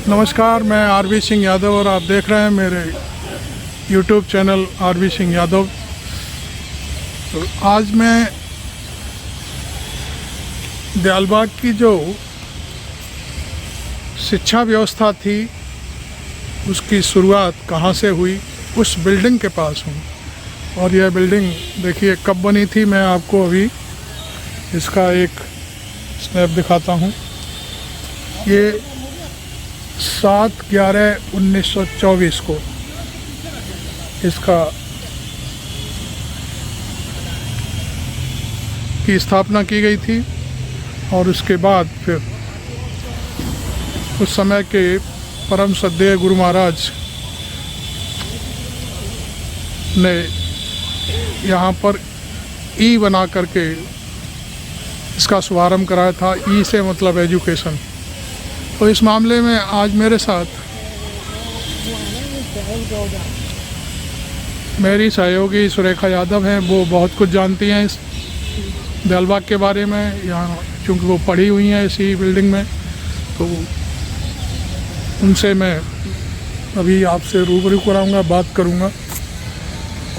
नमस्कार, मैं आरवी सिंह यादव और आप देख रहे हैं मेरे यूट्यूब चैनल आरवी सिंह यादव। तो आज मैं दयालबाग की जो शिक्षा व्यवस्था थी उसकी शुरुआत कहाँ से हुई उस बिल्डिंग के पास हूँ। और यह बिल्डिंग देखिए कब बनी थी, मैं आपको अभी इसका एक स्नैप दिखाता हूँ। ये 7/11/1924 को इसका की स्थापना की गई थी। और उसके बाद फिर उस समय के परम श्रद्धेय गुरु महाराज ने यहाँ पर ई बना करके इसका शुभारंभ कराया था। ई से मतलब एजुकेशन। तो इस मामले में आज मेरे साथ मेरी सहयोगी सुरेखा यादव हैं। वो बहुत कुछ जानती हैं इस दयालबाग के बारे में, यहाँ चूँकि वो पढ़ी हुई हैं इसी बिल्डिंग में। तो उनसे मैं अभी आपसे रूबरू कराऊंगा, बात करूंगा।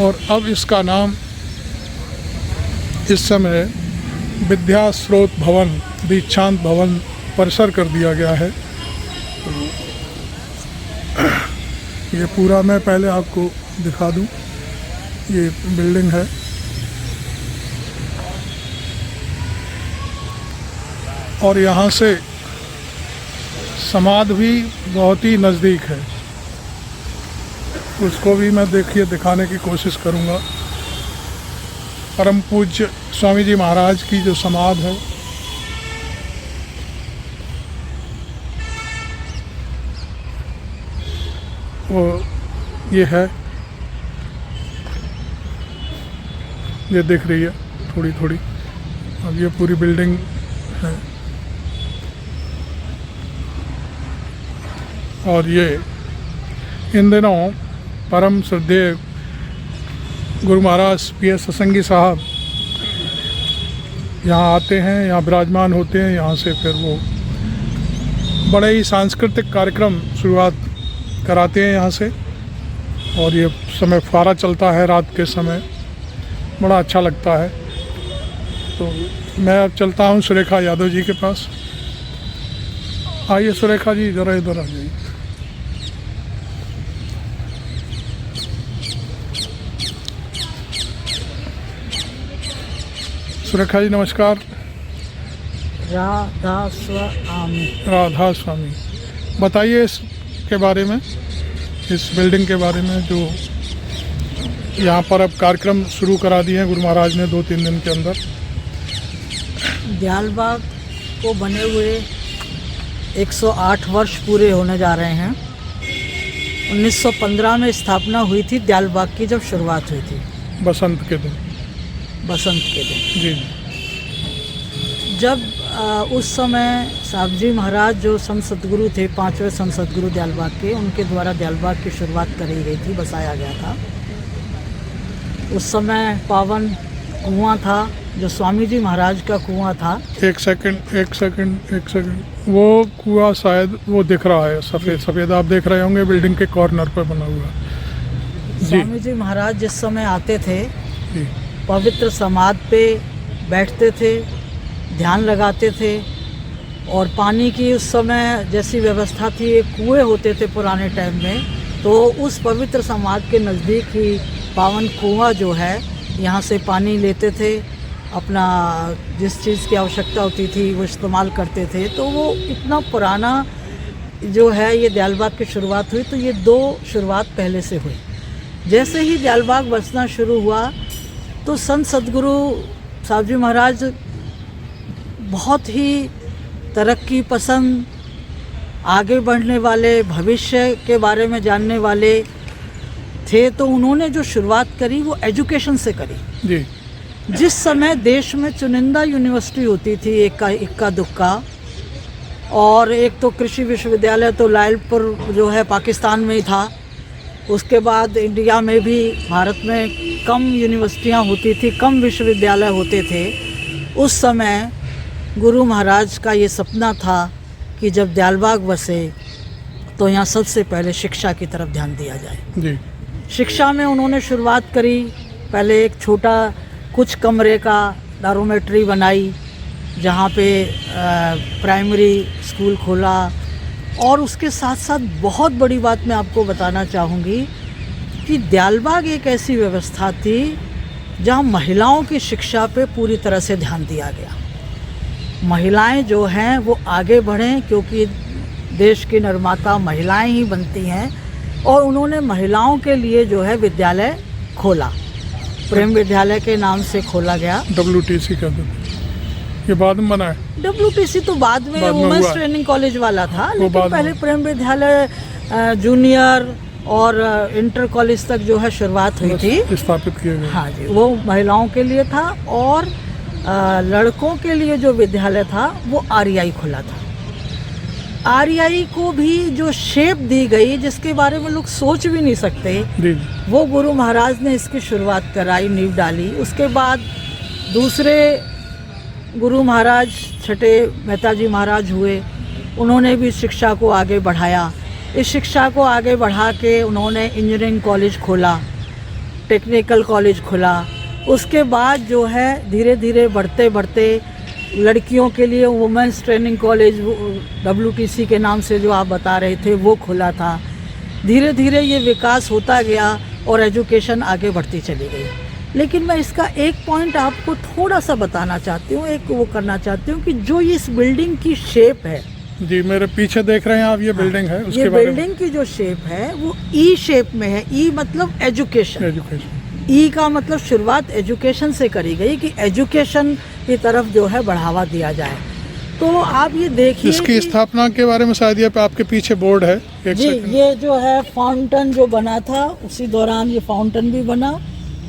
और अब इसका नाम इस समय विद्या स्रोत भवन दीक्षांत भवन परिसर कर दिया गया है। तो ये पूरा मैं पहले आपको दिखा दूं, ये बिल्डिंग है। और यहाँ से समाधि भी बहुत ही नज़दीक है, उसको भी मैं दिखाने की कोशिश करूँगा। परम पूज्य स्वामी जी महाराज की जो समाधि है वो ये है, ये दिख रही है थोड़ी थोड़ी। अब ये पूरी बिल्डिंग है। और ये इन दिनों परम श्रद्धेय गुरु महाराज PS सत्संगी साहब यहाँ आते हैं, यहाँ विराजमान होते हैं। यहाँ से फिर वो बड़े ही सांस्कृतिक कार्यक्रम शुरुआत कराते हैं यहाँ से। और ये समय फुवारा चलता है रात के समय, बड़ा अच्छा लगता है। तो मैं अब चलता हूँ सुरेखा यादव जी के पास। आइए सुरेखा जी, ज़रा इधर आ जाइए। सुरेखा जी नमस्कार। राधा स्वामी, बताइए इसके बारे में, इस बिल्डिंग के बारे में जो यहाँ पर अब कार्यक्रम शुरू करा दिए हैं गुरु महाराज ने 2-3 दिन के अंदर। दयालबाग को बने हुए 108 वर्ष पूरे होने जा रहे हैं। 1915 में स्थापना हुई थी दयालबाग की, जब शुरुआत हुई थी बसंत के दिन जी। जब उस समय साहब जी महाराज जो संत सतगुरु थे, 5वें संत सतगुरु दयालबाग के, उनके द्वारा दयालबाग की शुरुआत करी गई थी, बसाया गया था। उस समय पावन कुआं था जो स्वामी जी महाराज का कुआं था। एक सेकंड, वो कुआं शायद वो दिख रहा है, सफ़ेद आप देख रहे होंगे, बिल्डिंग के कॉर्नर पर बना हुआ। स्वामी जी महाराज जिस समय आते थे जी, पवित्र समाधि पे बैठते थे, ध्यान लगाते थे। और पानी की उस समय जैसी व्यवस्था थी, एक कुएँ होते थे पुराने टाइम में, तो उस पवित्र समाधि के नज़दीक ही पावन कुआं जो है, यहाँ से पानी लेते थे, अपना जिस चीज़ की आवश्यकता होती थी वो इस्तेमाल करते थे। तो वो इतना पुराना जो है ये दयालबाग की शुरुआत हुई। तो ये 2 शुरुआत पहले से हुई। जैसे ही दयालबाग बसना शुरू हुआ तो संत सतगुरु साहब जी महाराज बहुत ही तरक्की पसंद, आगे बढ़ने वाले, भविष्य के बारे में जानने वाले थे। तो उन्होंने जो शुरुआत करी वो एजुकेशन से करी जी। जिस समय देश में चुनिंदा यूनिवर्सिटी होती थी, इक्का दुक्का, और एक तो कृषि विश्वविद्यालय तो लायलपुर जो है पाकिस्तान में ही था। उसके बाद इंडिया में भी, भारत में कम यूनिवर्सिटियाँ होती थी, कम विश्वविद्यालय होते थे। उस समय गुरु महाराज का ये सपना था कि जब दयालबाग बसे तो यहाँ सबसे पहले शिक्षा की तरफ ध्यान दिया जाए। जी शिक्षा में उन्होंने शुरुआत करी, पहले एक छोटा कुछ कमरे का डॉर्मेट्री बनाई, जहाँ पे प्राइमरी स्कूल खोला। और उसके साथ साथ बहुत बड़ी बात मैं आपको बताना चाहूँगी कि दयालबाग एक ऐसी व्यवस्था थी जहाँ महिलाओं की शिक्षा पे पूरी तरह से ध्यान दिया गया। महिलाएं जो हैं वो आगे बढ़ें, क्योंकि देश की निर्माता महिलाएं ही बनती हैं। और उन्होंने महिलाओं के लिए जो है विद्यालय खोला, प्रेम विद्यालय के नाम से खोला गया। WTC का ये बाद में बना है। WTC तो बाद में वुमेन्स हुआ। ट्रेनिंग कॉलेज वाला था, लेकिन बाद पहले में। प्रेम विद्यालय जूनियर और इंटर कॉलेज तक जो है शुरुआत हुई थी। स्थापित किए गए। हाँ जी, वो महिलाओं के लिए था। और लड़कों के लिए जो विद्यालय था वो REI खुला था। REI को भी जो शेप दी गई, जिसके बारे में लोग सोच भी नहीं सकते, जी वो गुरु महाराज ने इसकी शुरुआत कराई, नींव डाली। उसके बाद दूसरे गुरु महाराज छठे मेहता जी महाराज हुए, उन्होंने भी शिक्षा को आगे बढ़ाया। इस शिक्षा को आगे बढ़ा के उन्होंने इंजीनियरिंग कॉलेज खोला, टेक्निकल कॉलेज खोला। उसके बाद जो है धीरे धीरे बढ़ते बढ़ते लड़कियों के लिए वुमेन्स ट्रेनिंग कॉलेज WTC के नाम से जो आप बता रहे थे वो खुला था। धीरे धीरे ये विकास होता गया और एजुकेशन आगे बढ़ती चली गई। लेकिन मैं इसका एक पॉइंट आपको थोड़ा सा बताना चाहती हूँ, एक वो करना चाहती हूँ कि जो इस बिल्डिंग की शेप है, जी मेरे पीछे देख रहे हैं आप, ये बिल्डिंग है। उसके ये बारे में बिल्डिंग की जो शेप है वो E शेप में है। E मतलब एजुकेशन, एजुकेशन। E का मतलब शुरुआत एजुकेशन से करी गई कि एजुकेशन की तरफ जो है बढ़ावा दिया जाए। तो आप ये देखिए इसकी कि स्थापना के बारे में शायद ये पे आपके पीछे बोर्ड है। एक जी, सेकंड। ये जो है फाउंटेन जो बना था, उसी दौरान ये फाउंटेन भी बना।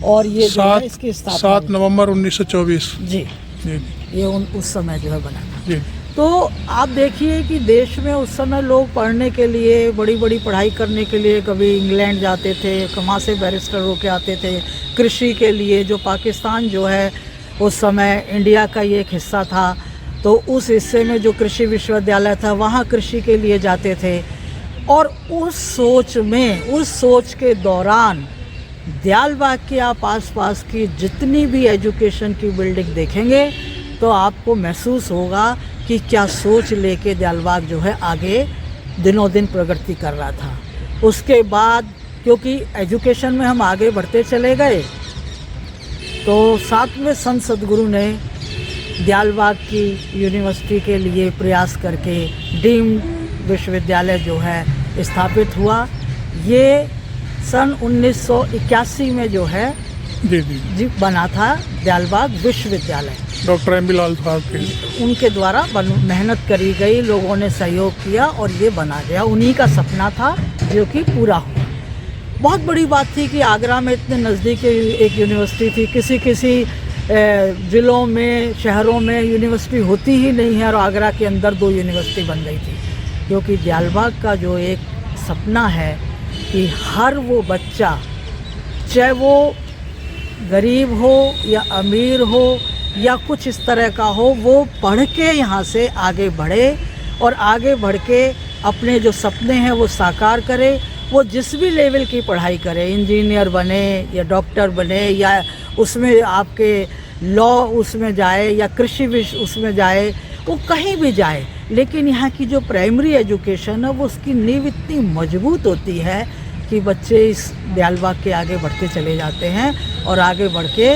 और ये जो है इसकी स्थापना 7 नवंबर 1924। जी, जी ये उस समय जो है बना था। जी तो आप देखिए कि देश में उस समय लोग पढ़ने के लिए, बड़ी बड़ी पढ़ाई करने के लिए कभी इंग्लैंड जाते थे, वहाँ से बैरिस्टर होके आते थे। कृषि के लिए, जो पाकिस्तान जो है उस समय इंडिया का ये एक हिस्सा था, तो उस हिस्से में जो कृषि विश्वविद्यालय था वहाँ कृषि के लिए जाते थे। और उस सोच के दौरान दयालबाग के आप आसपास की जितनी भी एजुकेशन की बिल्डिंग देखेंगे तो आपको महसूस होगा कि क्या सोच लेके दयालबाग जो है आगे दिनों दिन प्रगति कर रहा था। उसके बाद क्योंकि एजुकेशन में हम आगे बढ़ते चले गए, तो साथ में संत सद्गुरु ने दयालबाग की यूनिवर्सिटी के लिए प्रयास करके डीम्ड विश्वविद्यालय जो है स्थापित हुआ। ये सन 1981 में जो है जी बना था दयालबाग विश्वविद्यालय। Doctor M.B. लाल साहब के उनके द्वारा मेहनत करी गई, लोगों ने सहयोग किया और ये बना गया। उन्हीं का सपना था जो कि पूरा हुआ। बहुत बड़ी बात थी कि आगरा में इतने नज़दीक एक यूनिवर्सिटी थी। किसी ज़िलों में, शहरों में यूनिवर्सिटी होती ही नहीं है, और आगरा के अंदर 2 यूनिवर्सिटी बन गई थी। क्योंकि दयालबाग का जो एक सपना है कि हर वो बच्चा, चाहे वो गरीब हो या अमीर हो या कुछ इस तरह का हो, वो पढ़ के यहाँ से आगे बढ़े और आगे बढ़ के अपने जो सपने हैं वो साकार करे। वो जिस भी लेवल की पढ़ाई करे, इंजीनियर बने या डॉक्टर बने या उसमें आपके लॉ उसमें जाए या कृषि उसमें जाए, वो कहीं भी जाए। लेकिन यहाँ की जो प्राइमरी एजुकेशन है वो उसकी नींव इतनी मजबूत होती है कि बच्चे इस दयालबाग के आगे बढ़ते चले जाते हैं और आगे बढ़ के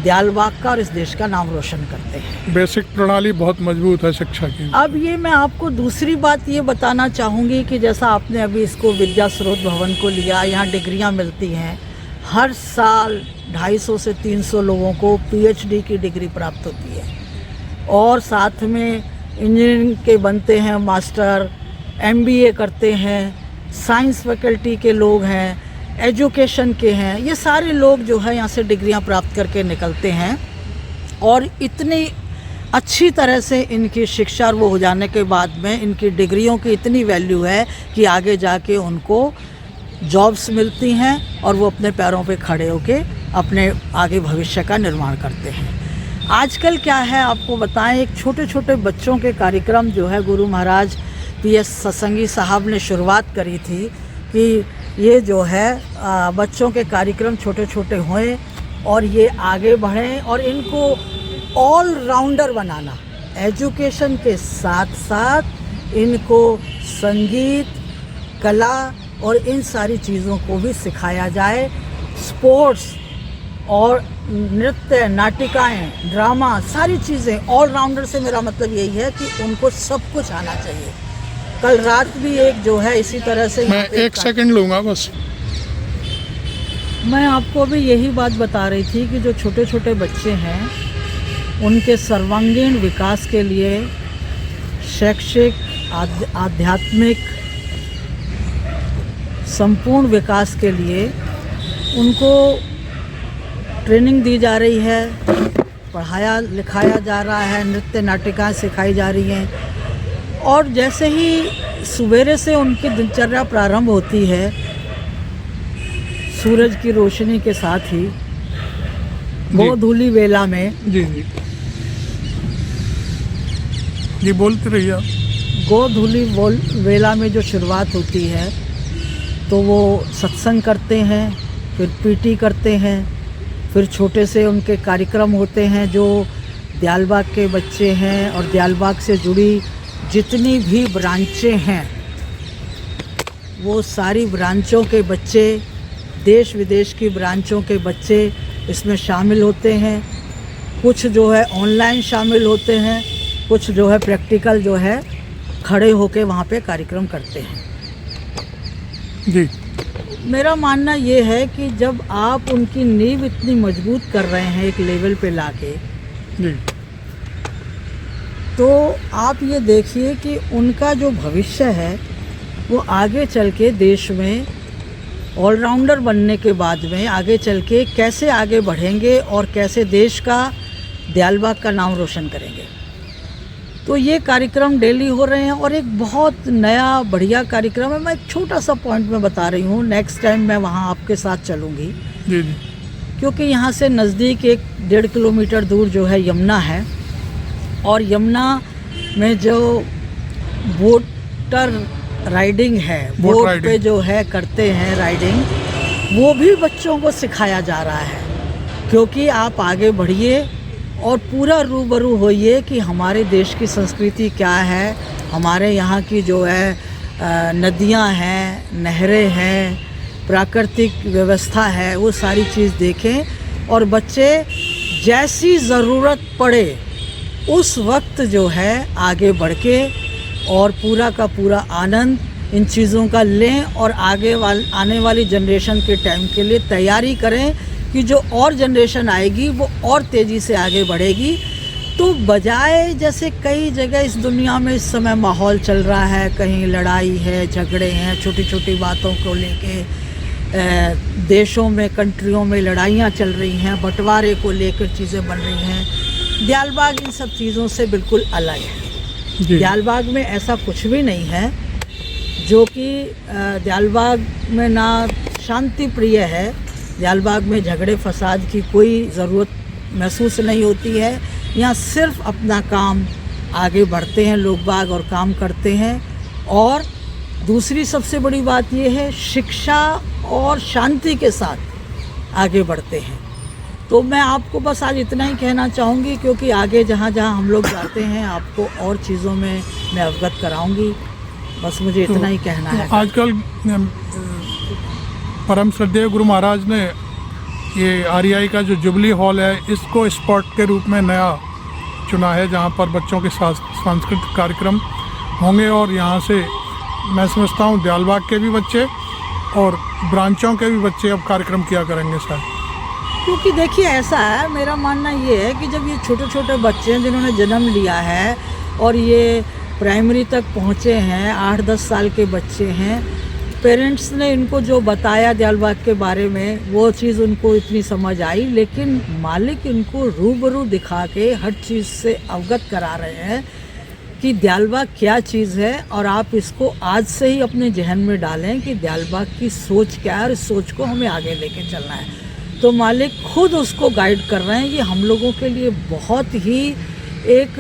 दयालबाग का और इस देश का नाम रोशन करते हैं। बेसिक प्रणाली बहुत मजबूत है शिक्षा की। अब ये मैं आपको दूसरी बात ये बताना चाहूँगी कि जैसा आपने अभी इसको विद्या स्रोत भवन को लिया, यहाँ डिग्रियाँ मिलती हैं। हर साल 250 से 300 लोगों को PhD की डिग्री प्राप्त होती है, और साथ में इंजीनियरिंग के बनते हैं मास्टर, MBA करते हैं, साइंस फैकल्टी के लोग हैं, एजुकेशन के हैं। ये सारे लोग जो है यहाँ से डिग्रियाँ प्राप्त करके निकलते हैं, और इतनी अच्छी तरह से इनकी शिक्षा वो हो जाने के बाद में इनकी डिग्रियों की इतनी वैल्यू है कि आगे जाके उनको जॉब्स मिलती हैं और वो अपने पैरों पे खड़े होके अपने आगे भविष्य का निर्माण करते हैं। आजकल क्या है आपको बताएं, एक छोटे छोटे बच्चों के कार्यक्रम जो है गुरु महाराज PS सत्संगी साहब ने शुरुआत करी थी कि ये जो है बच्चों के कार्यक्रम छोटे छोटे होएं और ये आगे बढ़ें और इनको ऑल राउंडर बनाना, एजुकेशन के साथ साथ इनको संगीत, कला और इन सारी चीज़ों को भी सिखाया जाए। स्पोर्ट्स और नृत्य, नाटिकाएं, ड्रामा, सारी चीज़ें ऑल राउंडर से मेरा मतलब यही है कि उनको सब कुछ आना चाहिए। कल रात भी एक जो है इसी तरह से, मैं 1 सेकंड लूँगा बस। मैं आपको भी यही बात बता रही थी कि जो छोटे छोटे बच्चे हैं उनके सर्वांगीण विकास के लिए, शैक्षिक, आध्यात्मिक, संपूर्ण विकास के लिए उनको ट्रेनिंग दी जा रही है, पढ़ाया लिखाया जा रहा है, नृत्य नाटिकाएँ सिखाई जा रही हैं। और जैसे ही सवेरे से उनकी दिनचर्या प्रारंभ होती है सूरज की रोशनी के साथ ही, गोधूली वेला में, जी जी जी बोलते रहिए आप। गोधूली वेला में जो शुरुआत होती है तो वो सत्संग करते हैं, फिर पीटी करते हैं, फिर छोटे से उनके कार्यक्रम होते हैं जो दयालबाग के बच्चे हैं और दयालबाग से जुड़ी जितनी भी ब्रांचें हैं वो सारी ब्रांचों के बच्चे, देश विदेश की ब्रांचों के बच्चे इसमें शामिल होते हैं। कुछ जो है ऑनलाइन शामिल होते हैं, कुछ जो है प्रैक्टिकल जो है खड़े होके वहाँ पे कार्यक्रम करते हैं। जी, मेरा मानना ये है कि जब आप उनकी नींव इतनी मजबूत कर रहे हैं एक लेवल पे लाके, जी तो आप ये देखिए कि उनका जो भविष्य है वो आगे चल के देश में ऑलराउंडर बनने के बाद में आगे चल के कैसे आगे बढ़ेंगे और कैसे देश का, दयालबाग का नाम रोशन करेंगे। तो ये कार्यक्रम डेली हो रहे हैं और एक बहुत नया बढ़िया कार्यक्रम है। मैं एक छोटा सा पॉइंट में बता रही हूँ, नेक्स्ट टाइम मैं वहाँ आपके साथ चलूँगी, जी जी क्योंकि यहाँ से नज़दीक 1-1.5 किलोमीटर दूर जो है यमुना है और यमुना में जो बोटर राइडिंग है, बोट पे जो है करते हैं राइडिंग, वो भी बच्चों को सिखाया जा रहा है। क्योंकि आप आगे बढ़िए और पूरा रूबरू होइए कि हमारे देश की संस्कृति क्या है, हमारे यहाँ की जो है नदियाँ हैं, नहरें हैं, प्राकृतिक व्यवस्था है, वो सारी चीज़ देखें और बच्चे जैसी ज़रूरत पड़े उस वक्त जो है आगे बढ़ के और पूरा का पूरा आनंद इन चीज़ों का लें और आने वाली जनरेशन के टाइम के लिए तैयारी करें कि जो और जनरेशन आएगी वो और तेज़ी से आगे बढ़ेगी। तो बजाय जैसे कई जगह इस दुनिया में इस समय माहौल चल रहा है, कहीं लड़ाई है, झगड़े हैं, छोटी छोटी बातों को लेके देशों में, कंट्रियों में लड़ाइयाँ चल रही हैं, बंटवारे को लेकर चीज़ें बन रही हैं। दयालबाग इन सब चीज़ों से बिल्कुल अलग है। दयालबाग में ऐसा कुछ भी नहीं है, जो कि दयालबाग में ना शांति प्रिय है, दयालबाग में झगड़े फसाद की कोई ज़रूरत महसूस नहीं होती है। यहाँ सिर्फ अपना काम आगे बढ़ते हैं लोग बाग और काम करते हैं। और दूसरी सबसे बड़ी बात ये है, शिक्षा और शांति के साथ आगे बढ़ते हैं। तो मैं आपको बस आज इतना ही कहना चाहूँगी, क्योंकि आगे जहाँ जहाँ हम लोग जाते हैं आपको और चीज़ों में मैं अवगत कराऊँगी। बस मुझे इतना ही कहना है। आजकल परम श्रद्धेय गुरु महाराज ने ये REI का जो जुबली हॉल है, इसको स्पॉट के रूप में नया चुना है, जहाँ पर बच्चों के साथ सांस्कृतिक कार्यक्रम होंगे। और यहाँ से मैं समझता हूँ दयालबाग के भी बच्चे और ब्रांचों के भी बच्चे अब कार्यक्रम किया करेंगे सर। क्योंकि देखिए ऐसा है, मेरा मानना ये है कि जब ये छोटे छोटे बच्चे हैं जिन्होंने जन्म लिया है और ये प्राइमरी तक पहुँचे हैं, 8-10 साल के बच्चे हैं, पेरेंट्स ने इनको जो बताया दयालबाग के बारे में वो चीज़ उनको इतनी समझ आई, लेकिन मालिक इनको रूबरू दिखा के हर चीज़ से अवगत करा रहे हैं कि दयालबाग क्या चीज़ है। और आप इसको आज से ही अपने जहन में डालें कि दयालबाग की सोच क्या है और इस सोच को हमें आगे लेके चलना है। तो मालिक खुद उसको गाइड कर रहे हैं। ये हम लोगों के लिए बहुत ही एक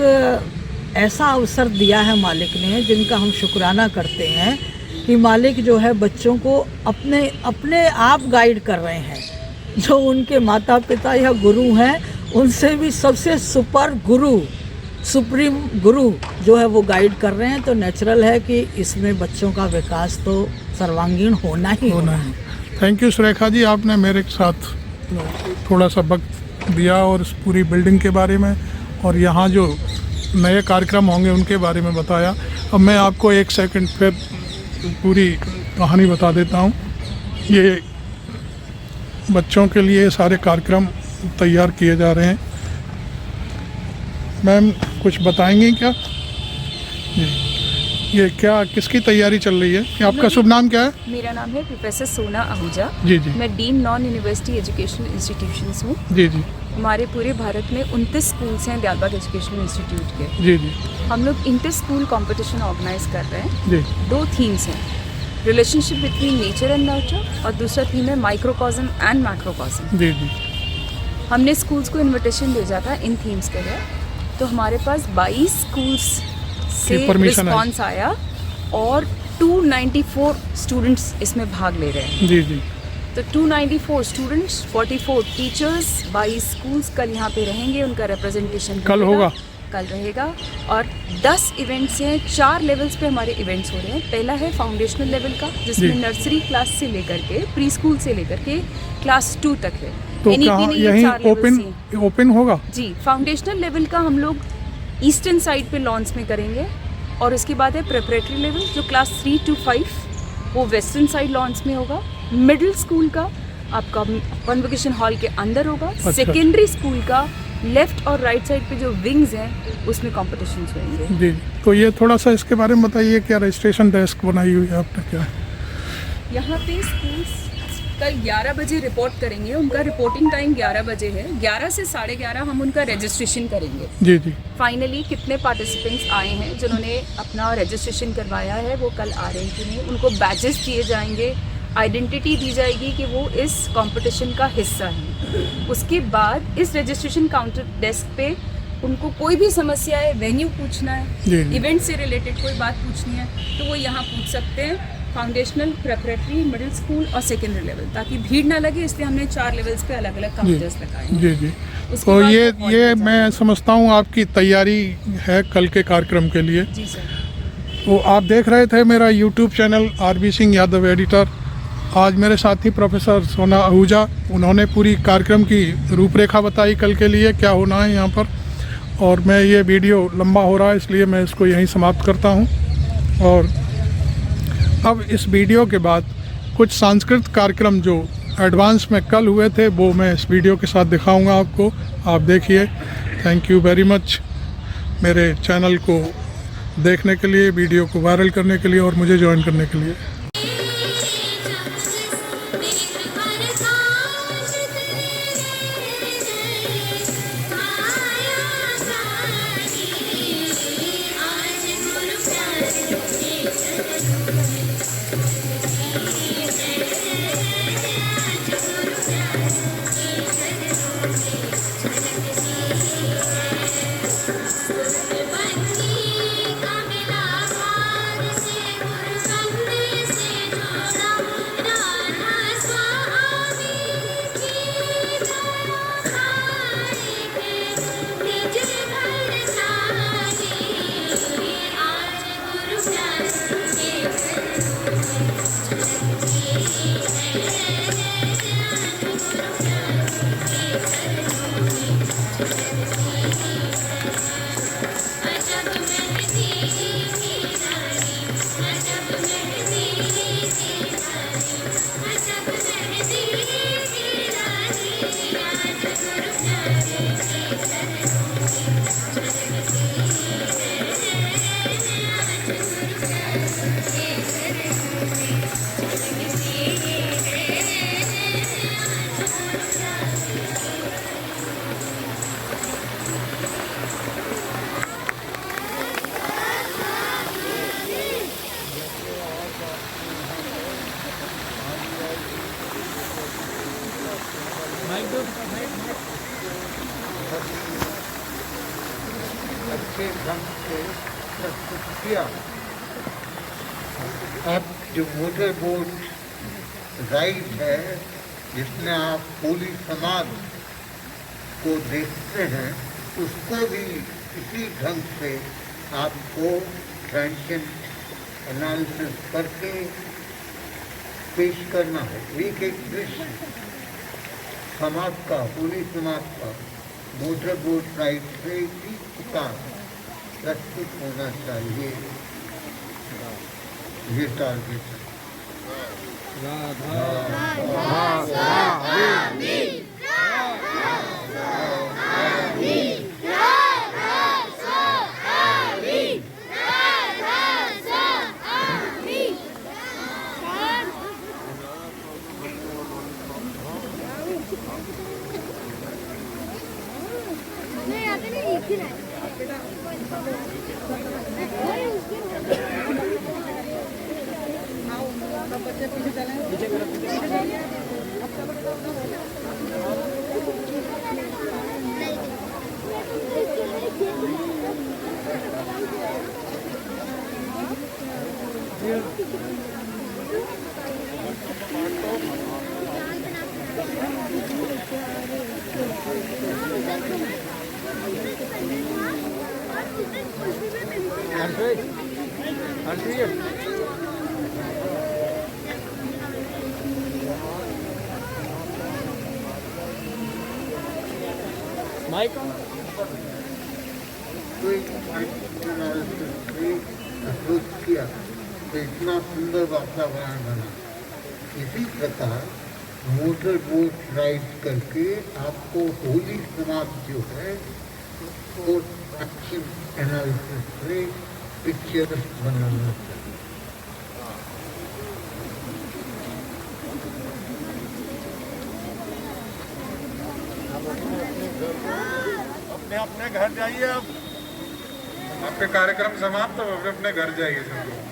ऐसा अवसर दिया है मालिक ने, जिनका हम शुक्राना करते हैं कि मालिक जो है बच्चों को अपने अपने आप गाइड कर रहे हैं। जो उनके माता पिता या गुरु हैं, उनसे भी सबसे सुपर गुरु, सुप्रीम गुरु जो है वो गाइड कर रहे हैं। तो नेचुरल है कि इसमें बच्चों का विकास तो सर्वांगीण होना ही होना है। थैंक यू सुरेखा जी, आपने मेरे साथ थोड़ा सा वक्त दिया और इस पूरी बिल्डिंग के बारे में और यहाँ जो नए कार्यक्रम होंगे उनके बारे में बताया। अब मैं आपको एक सेकंड फिर पूरी कहानी बता देता हूँ। ये बच्चों के लिए सारे कार्यक्रम तैयार किए जा रहे हैं। मैम कुछ बताएंगे क्या? ये क्या किसकी तैयारी चल रही है? कि आपका शुभ नाम क्या है? मेरा नाम है प्रोफेसर सोना आहूजा। जी जी। मैं dean non university educational institutions हूँ। जी जी। हमारे पूरे भारत में 29 स्कूल्स हैं दयालबाग एजुकेशनल इंस्टीट्यूट के। जी जी। हम लोग इंटर स्कूल कंपटीशन ऑर्गेनाइज कर रहे हैं। जी। 2 थीम्स हैं, relationship between nature and nurture, और दूसरा थीम है माइक्रोकॉज्म एंड मैक्रोकॉज्म। जी जी। हमने स्कूल्स को इन्विटेशन भेजा था इन थीम्स के लिए, तो हमारे पास 22 स्कूल्स से परमिशन रिस्पॉन्स आया और 294 स्टूडेंट्स इसमें भाग ले रहे हैं। जी जी। तो 294 स्टूडेंट्स, 44 टीचर्स, 22 स्कूल्स कल यहाँ पे रहेंगे। उनका रिप्रेजेंटेशन कल होगा? कल रहेगा। और 10 इवेंट्स हैं, 4 लेवल्स पे हमारे इवेंट्स हो रहे हैं। पहला है फाउंडेशनल लेवल का, जिसमें जी। नर्सरी क्लास से लेकर के प्री स्कूल से लेकर के क्लास 2 तक है। तो NEP कहाँ में ये यहीं 4 levels ही हैं। ओपन होगा? जी, फाउंडेशनल लेवल का हम लोग ईस्टर्न साइड पे लॉन्च में करेंगे, और उसके बाद है प्रिपरेटरी लेवल जो क्लास 3 to 5 वो वेस्टर्न साइड लॉन्च में होगा। मिडिल स्कूल का आपका कन्वोकेशन हॉल के अंदर होगा। अच्छा। सेकेंडरी स्कूल का लेफ्ट और राइट साइड पे जो विंग्स हैं उसमें कॉम्पिटिशन्स होंगे। जी। तो ये थोड़ा सा इसके बारे में बताइए, क्या रजिस्ट्रेशन डेस्क बनाई हुई है आपने क्या? यहाँ पे स्कूल्स कल 11 बजे रिपोर्ट करेंगे। उनका रिपोर्टिंग टाइम 11 बजे है। 11 से 11:30 हम उनका रजिस्ट्रेशन करेंगे। जी जी। फाइनली कितने पार्टिसिपेंट्स आए हैं जिन्होंने अपना रजिस्ट्रेशन करवाया है वो कल आ रहे हैं कि नहीं, उनको बैजेस दिए जाएंगे, आइडेंटिटी दी जाएगी कि वो इस कंपटीशन का हिस्सा है। उसके बाद इस रजिस्ट्रेशन काउंटर डेस्क पे उनको कोई भी समस्या है, वेन्यू पूछना जी। है, इवेंट से रिलेटेड कोई बात पूछनी है, तो वो यहाँ पूछ सकते हैं। फाउंडेशनल, प्रेपरेटरी, मिडिल स्कूल और सेकेंडरी लेवल, ताकि भीड़ ना लगे, इसलिए हमने 4 लेवल्स पे अलग अलग काउंटर्स लगाए हैं। जी जी। उसके तो बाद ये वो hall ये पे मैं समझता हूँ आपकी तैयारी है कल के कार्यक्रम के लिए। जी सर। तो आप देख रहे थे मेरा YouTube channel RB Singh Yadav editor. आज मेरे साथी प्रोफेसर सोना आहूजा, उन्होंने पूरी कार्यक्रम की रूपरेखा बताई कल के लिए क्या होना है यहाँ पर। और मैं ये वीडियो लंबा हो रहा है इसलिए मैं इसको यहीं समाप्त करता हूँ। और अब इस वीडियो के बाद कुछ सांस्कृतिक कार्यक्रम जो एडवांस में कल हुए थे वो मैं इस वीडियो के साथ दिखाऊंगा आपको, आप देखिए। थैंक यू वेरी मच मेरे चैनल को देखने के लिए, वीडियो को वायरल करने के लिए और मुझे ज्वाइन करने के लिए। अच्छे ढंग से प्रस्तुत किया। अब जो मोटर बोट राइड है जिसमें आप होली समाज को देखते हैं, उसको भी इसी ढंग से आपको ट्रांजिशन एनालिसिस करके पेश करना है। एक एक दृश्य समाज का, होली समाज का मोटर बोट राइड से इसी प्रकार प्रस्तुत होना चाहिए, ये टारगेट है। किया तो इतना सुंदर वातावरण बना। इसी प्रकार मोटर बोट राइड करके आपको होली समाज जो है उसको एक्शन एनालिसिस से पिक्चर बनाना चाहिए। अपने अपने घर जाइए। अब आपके कार्यक्रम समाप्त, अब अपने अपने घर जाइए सब लोग।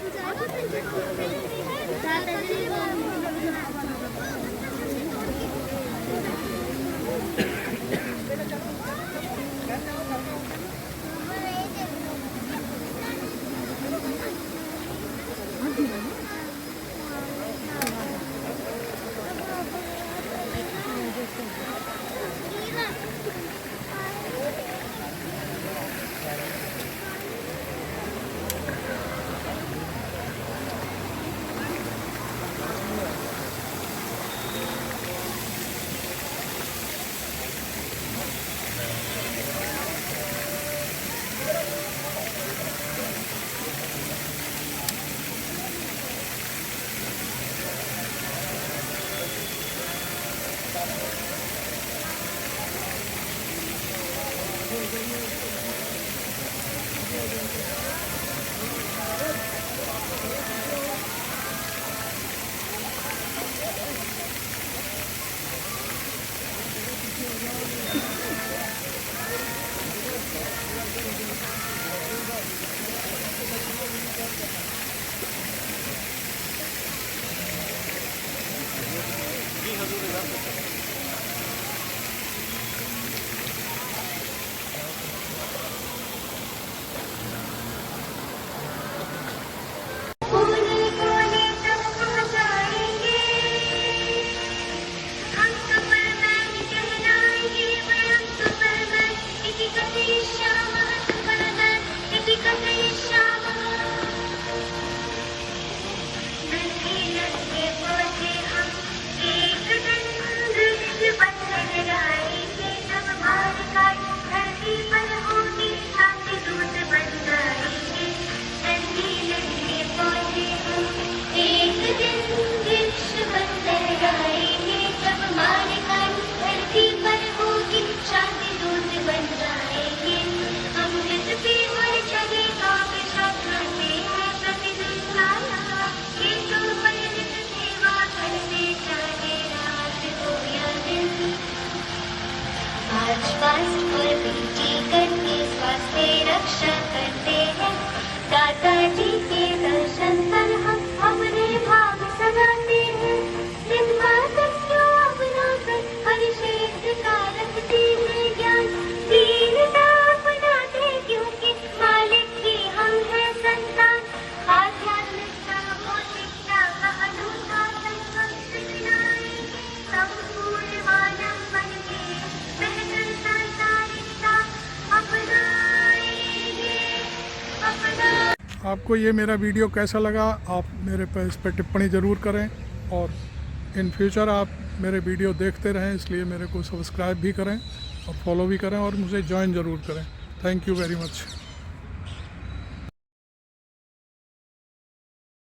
आपको ये मेरा वीडियो कैसा लगा, आप मेरे पे इस पर टिप्पणी ज़रूर करें और इन फ्यूचर आप मेरे वीडियो देखते रहें, इसलिए मेरे को सब्सक्राइब भी करें और फॉलो भी करें और मुझे ज्वाइन ज़रूर करें। Thank you very much.